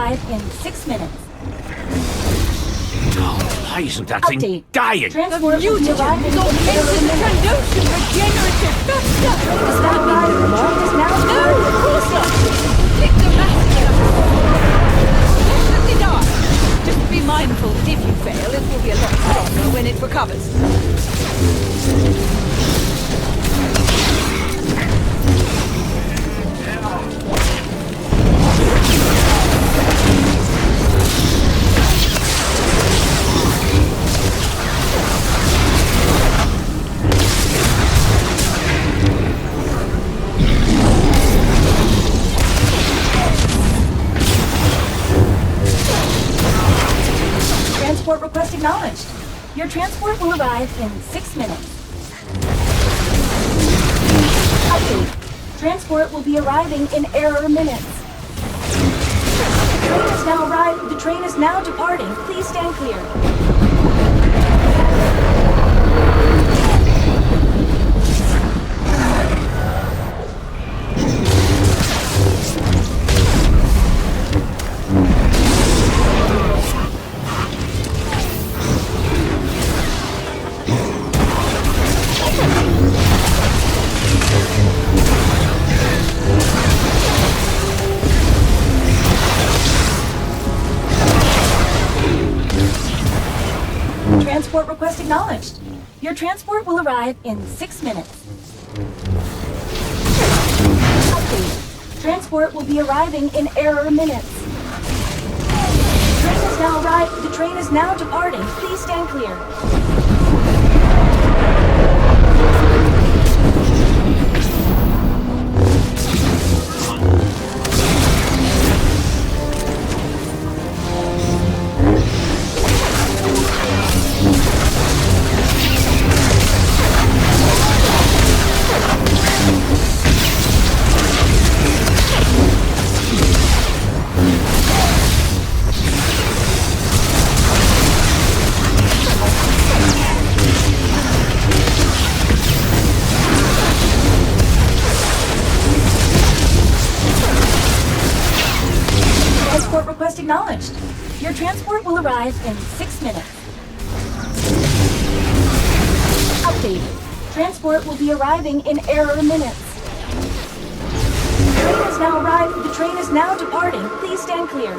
arrive in 6 minutes. Why isn't that thing Update. dying? Transport will be arriving in Mutant 8 minutes. Trandoshan regenerative faster! Does that mean the train is now No, arriving? of course not! Click the massacre! Definitely not! Just be mindful that if you fail, it will be a lot stronger when it recovers. Transport request acknowledged. Your transport will arrive in 6 minutes. Update. Transport will be arriving in error minutes. The train is now arrived. The train is now departing. Please stand clear. Transport request acknowledged. Your transport will arrive in 6 minutes. Update. Transport will be arriving in error minutes. The train is now arrived. The train is now departing. Please stand clear. Transport request acknowledged. Your transport will arrive in 6 minutes. Update. Transport will be arriving in error minutes. The train is now arrived. The train is now departing. Please stand clear.